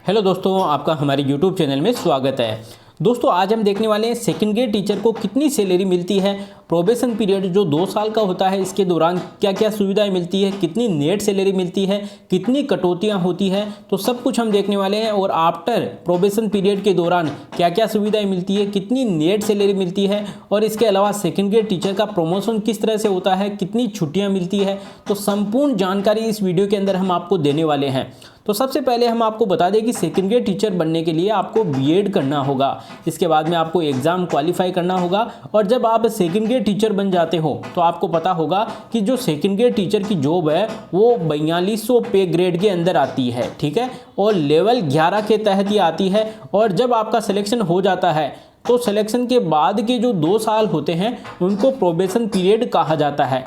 Hello दोस्तों, आपका हमारे YouTube चैनल में स्वागत है। दोस्तों आज हम देखने वाले हैं सेकंड ग्रेड टीचर को कितनी सैलरी मिलती है, प्रोबेशन पीरियड जो 2 साल का होता है इसके दौरान क्या क्या सुविधाएं मिलती है, कितनी नेट सैलरी मिलती है, कितनी कटौतियां होती है, तो सब कुछ हम देखने वाले हैं। और आफ्टर प्रोबेशन पीरियड के दौरान क्या क्या सुविधाएं मिलती है, कितनी नेट सैलरी मिलती है, और इसके अलावा सेकंड ग्रेड टीचर का प्रमोशन किस तरह से होता है, कितनी छुट्टियाँ मिलती है, तो संपूर्ण जानकारी इस वीडियो के अंदर हम आपको देने वाले हैं। तो सबसे पहले हम आपको बता दें कि सेकंड ग्रेड टीचर बनने के लिए आपको बीएड करना होगा, इसके बाद में आपको एग्ज़ाम क्वालिफाई करना होगा। और जब आप सेकंड ग्रेड टीचर बन जाते हो तो आपको पता होगा कि जो सेकंड ग्रेड टीचर की जॉब है वो 4200 पे ग्रेड के अंदर आती है, ठीक है, और लेवल 11 के तहत ही आती है। और जब आपका सिलेक्शन हो जाता है तो सिलेक्शन के बाद के जो 2 साल होते हैं उनको प्रोबेशन पीरियड कहा जाता है।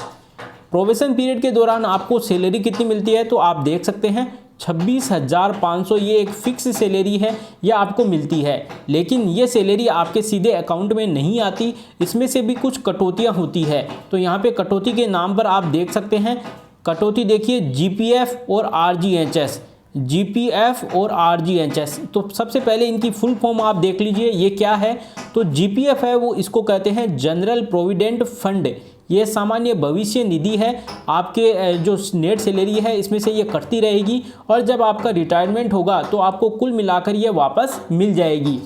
प्रोबेशन पीरियड के दौरान आपको सैलरी कितनी मिलती है तो आप देख सकते हैं 26,500, ये एक फिक्स सैलरी है, ये आपको मिलती है। लेकिन ये सैलरी आपके सीधे अकाउंट में नहीं आती, इसमें से भी कुछ कटौतियाँ होती है। तो यहाँ पे कटौती के नाम पर आप देख सकते हैं, कटौती देखिए जीपीएफ और आरजीएचएस, जीपीएफ और आरजीएचएस। तो सबसे पहले इनकी फुल फॉर्म आप देख लीजिए ये क्या है। तो जीपीएफ है वो इसको कहते हैं जनरल प्रोविडेंट फंड, ये सामान्य भविष्य निधि है। आपके जो नेट सैलरी है इसमें से ये कटती रहेगी और जब आपका रिटायरमेंट होगा तो आपको कुल मिलाकर ये वापस मिल जाएगी।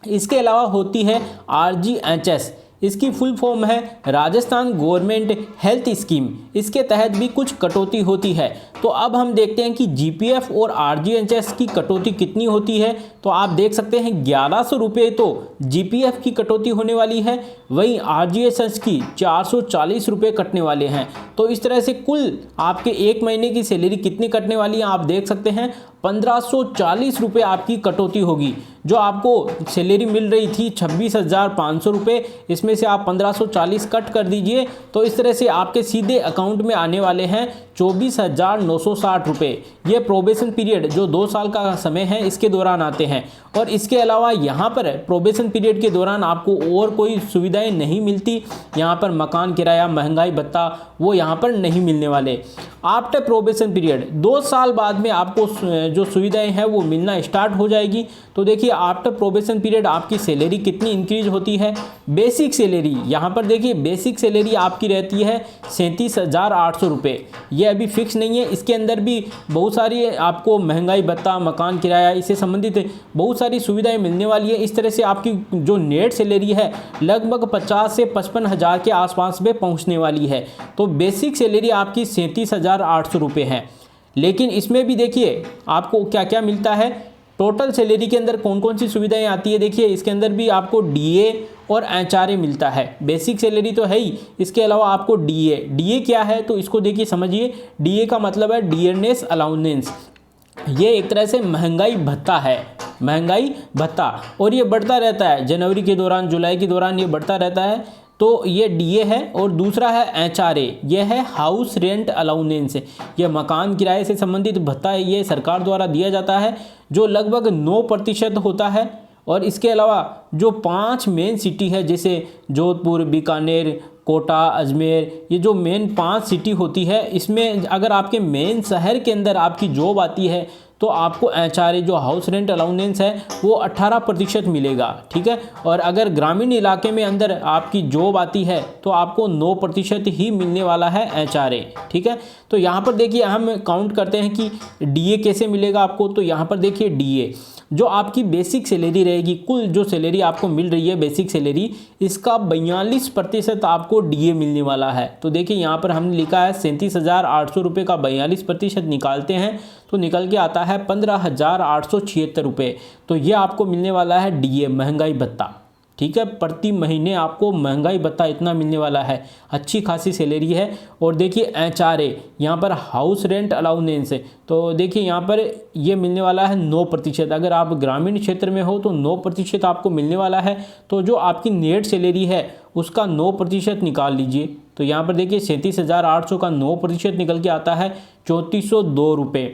इसके अलावा होती है आरजीएचएस, इसकी फुल फॉर्म है राजस्थान गवर्नमेंट हेल्थ स्कीम, इसके तहत भी कुछ कटौती होती है। तो अब हम देखते हैं कि जीपीएफ और आरजीएचएस की कटौती कितनी होती है। तो आप देख सकते हैं 1100 रुपये तो जीपीएफ की कटौती होने वाली है, वहीं आरजीएचएस की 440 रुपये कटने वाले हैं। तो इस तरह से कुल आपके एक महीने की सैलरी कितनी कटने वाली है आप देख सकते हैं 1540 रुपये आपकी कटौती होगी। जो आपको सैलरी मिल रही थी 26,500 रुपये, इसमें से आप 1540 कट कर दीजिए तो इस तरह से आपके सीधे अकाउंट में आने वाले हैं 24,960 रुपये। ये प्रोबेशन पीरियड जो 2 साल का समय है इसके दौरान आते हैं। और इसके अलावा यहाँ पर प्रोबेशन पीरियड के दौरान आपको और कोई सुविधाएं नहीं मिलती। यहाँ पर मकान किराया, महंगाई भत्ता वो यहाँ पर नहीं मिलने वाले। आफ्टर प्रोबेशन पीरियड 2 साल बाद में आपको जो सुविधाएं हैं वो मिलना स्टार्ट हो जाएगी। तो देखिए आफ्टर प्रोबेशन पीरियड आपकी सैलरी कितनी इंक्रीज होती है। बेसिक सैलरी यहाँ पर देखिए, बेसिक सैलरी आपकी रहती है 37,800 रुपये, ये अभी फिक्स नहीं है। इसके अंदर भी बहुत सारी आपको महंगाई भत्ता, मकान किराया, इससे संबंधित बहुत सारी सुविधाएं मिलने वाली है। इस तरह से आपकी जो नेट सैलरी है लगभग 50 से 55 हज़ार के आसपास में पहुंचने वाली है। तो बेसिक सैलरी आपकी 37,800 रुपये है। लेकिन इसमें भी देखिए आपको क्या क्या मिलता है, टोटल सैलरी के अंदर कौन कौन सी सुविधाएं आती है। देखिए इसके अंदर भी आपको डीए और एचआरए मिलता है। बेसिक सैलरी तो है ही, इसके अलावा आपको डीए क्या है तो इसको देखिए समझिए। डीए का मतलब है डियरनेस अलाउंसेंस, ये एक तरह से महंगाई भत्ता है, महंगाई भत्ता, और ये बढ़ता रहता है जनवरी के दौरान, जुलाई के दौरान ये बढ़ता रहता है। तो ये डीए है। और दूसरा है एचआरए, ये है हाउस रेंट अलाउंसेंस, ये मकान किराए से संबंधित भत्ता है, ये सरकार द्वारा दिया जाता है जो लगभग 9% होता है। और इसके अलावा जो 5 मेन सिटी है जैसे जोधपुर, बीकानेर, कोटा, अजमेर, ये जो मेन 5 सिटी होती है, इसमें अगर आपके मेन शहर के अंदर आपकी जॉब आती है तो आपको एचआरए जो हाउस रेंट अलाउंसेंस है वो 18% मिलेगा, ठीक है। और अगर ग्रामीण इलाके में अंदर आपकी जॉब आती है तो आपको 9% ही मिलने वाला है एचआरए, ठीक है। तो यहाँ पर देखिए हम काउंट करते हैं कि डीए कैसे मिलेगा आपको। तो यहाँ पर देखिए डीए जो आपकी बेसिक सैलरी रहेगी, कुल जो सैलरी आपको मिल रही है बेसिक सैलरी, इसका 42% आपको डीए मिलने वाला है। तो देखिए यहाँ पर हमने लिखा है 37,800 रुपये का 42% निकालते हैं तो निकल के आता है 15,876 रुपये। तो ये आपको मिलने वाला है डीए, महंगाई भत्ता, ठीक है। प्रति महीने आपको महंगाई भत्ता इतना मिलने वाला है, अच्छी खासी सैलरी है। और देखिए एचआरए यहाँ पर हाउस रेंट अलाउंसेंस है, तो देखिए यहाँ पर ये मिलने वाला है 9%। अगर आप ग्रामीण क्षेत्र में हो तो 9% आपको मिलने वाला है। तो जो आपकी नेट सैलरी है उसका 9% निकाल लीजिए। तो यहाँ पर देखिए 37,800 का 9% निकल के आता है 3402 रुपये।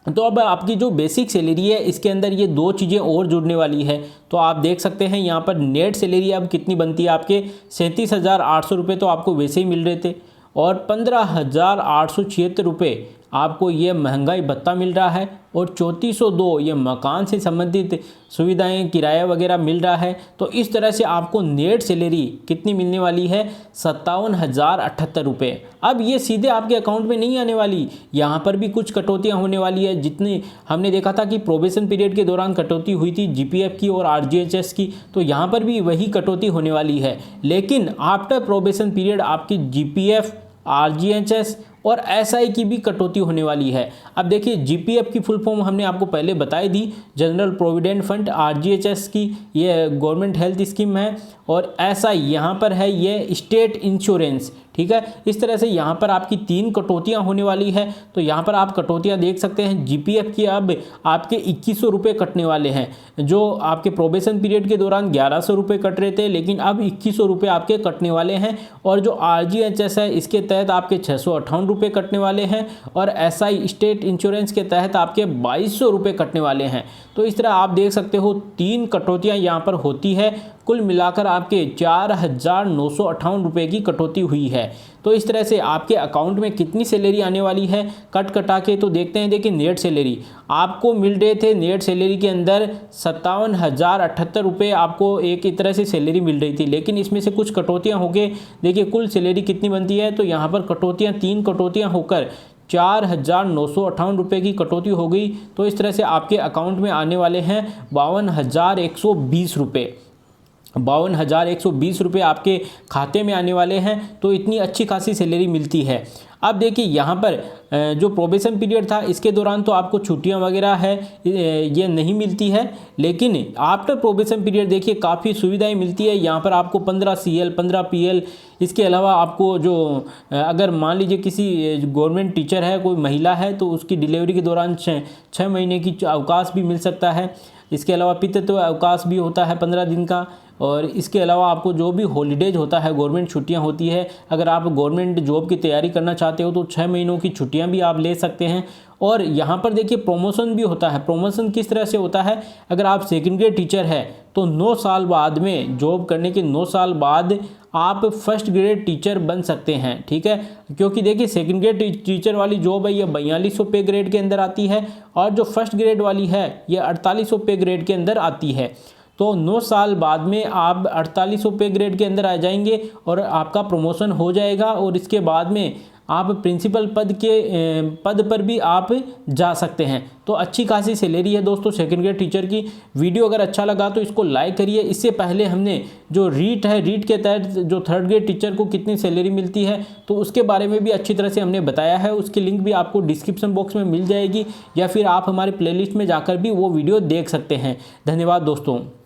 तो अब आपकी जो बेसिक सैलरी है इसके अंदर ये 2 चीज़ें और जुड़ने वाली है। तो आप देख सकते हैं यहाँ पर नेट सैलरी अब कितनी बनती है आपके 37,800 रुपये तो आपको वैसे ही मिल रहे थे, और 15,876 रुपये आपको ये महंगाई भत्ता मिल रहा है और 3402 ये मकान से संबंधित सुविधाएं, किराया वगैरह मिल रहा है। तो इस तरह से आपको नेट सैलरी कितनी मिलने वाली है, 57,078 रुपये। अब ये सीधे आपके अकाउंट में नहीं आने वाली, यहाँ पर भी कुछ कटौतियाँ होने वाली है। जितने हमने देखा था कि प्रोबेशन पीरियड के दौरान कटौती हुई थी जीपीएफ की और आरजीएचएस की, तो यहाँ पर भी वही कटौती होने वाली है। लेकिन आफ्टर प्रोबेशन पीरियड आपकी जीपीएफ, आरजीएचएस और एसआई की भी कटौती होने वाली है। अब देखिए जीपीएफ की फुल फॉर्म हमने आपको पहले बताई दी, जनरल प्रोविडेंट फंड। आरजीएचएस की ये गवर्नमेंट हेल्थ स्कीम है और एसआई यहाँ पर है ये स्टेट इंश्योरेंस, ठीक है। इस तरह से यहाँ पर आपकी 3 कटौतियाँ होने वाली है। तो यहाँ पर आप कटौतियाँ देख सकते हैं। जीपीएफ की अब आपके 2100 रुपये कटने वाले हैं, जो आपके प्रोबेशन पीरियड के दौरान 1100 रुपये कट रहे थे, लेकिन अब 2100 रुपये आपके कटने वाले हैं। और जो आरजीएचएस है इसके तहत आपके 658 रुपये कटने वाले हैं और एसआई स्टेट इंश्योरेंस के तहत आपके 2200 रुपये कटने वाले हैं। तो इस तरह आप देख सकते हो 3 कटौतियाँ यहाँ पर होती है। कुल मिलाकर आपके 4,958 रुपये की कटौती हुई है। तो इस तरह से आपके अकाउंट में कितनी सैलरी आने वाली है कट कटा के, तो देखते हैं। देखिए नेट सैलरी आपको मिल रहे थे, नेट सैलरी के अंदर 57,078 रुपये आपको एक तरह से सैलरी मिल रही थी, लेकिन इसमें से कुछ कटौतियाँ हो गए। देखिए कुल सैलरी कितनी बनती है, तो यहाँ पर कटौतियाँ 3 कटौतियाँ होकर 4,958 रुपये की कटौती हो गई। तो इस तरह से आपके अकाउंट में आने वाले हैं 52,120 रुपये। 52,120 रुपये आपके खाते में आने वाले हैं। तो इतनी अच्छी खासी सैलरी मिलती है। अब देखिए यहाँ पर जो प्रोबेशन पीरियड था इसके दौरान तो आपको छुट्टियाँ वगैरह है ये नहीं मिलती है, लेकिन आफ्टर प्रोबेशन पीरियड देखिए काफ़ी सुविधाएं मिलती है। यहाँ पर आपको 15 CL, 15 PL, इसके अलावा आपको जो अगर मान लीजिए किसी गवर्नमेंट टीचर है, कोई महिला है, तो उसकी डिलीवरी के दौरान 6 महीने की अवकाश भी मिल सकता है। इसके अलावा पितृत्व अवकाश भी होता है 15 दिन का। और इसके अलावा आपको जो भी हॉलीडेज होता है, गवर्नमेंट छुट्टियां होती है, अगर आप गवर्नमेंट जॉब की तैयारी करना चाहते हो तो 6 महीनों की छुट्टियां भी आप ले सकते हैं। और यहाँ पर देखिए प्रमोशन भी होता है। प्रमोशन किस तरह से होता है, अगर आप सेकंड ग्रेड टीचर है तो 9 साल बाद में, जॉब करने के 9 साल बाद आप फर्स्ट ग्रेड टीचर बन सकते हैं, ठीक है। क्योंकि देखिए सेकंड ग्रेड टीचर वाली जॉब है ये 4200 पे ग्रेड के अंदर आती है, और जो फर्स्ट ग्रेड वाली है ये 4800 पे ग्रेड के अंदर आती है। तो 9 साल बाद में आप 4800 पे ग्रेड के अंदर आ जाएंगे और आपका प्रमोशन हो जाएगा, और इसके बाद में आप प्रिंसिपल पद पर भी आप जा सकते हैं। तो अच्छी खासी सैलरी है दोस्तों सेकंड ग्रेड टीचर की। वीडियो अगर अच्छा लगा तो इसको लाइक करिए। इससे पहले हमने जो रीट है, रीट के तहत जो थर्ड ग्रेड टीचर को कितनी सैलरी मिलती है, तो उसके बारे में भी अच्छी तरह से हमने बताया है। उसकी लिंक भी आपको डिस्क्रिप्शन बॉक्स में मिल जाएगी, या फिर आप हमारे प्लेलिस्ट में जाकर भी वो वीडियो देख सकते हैं। धन्यवाद दोस्तों।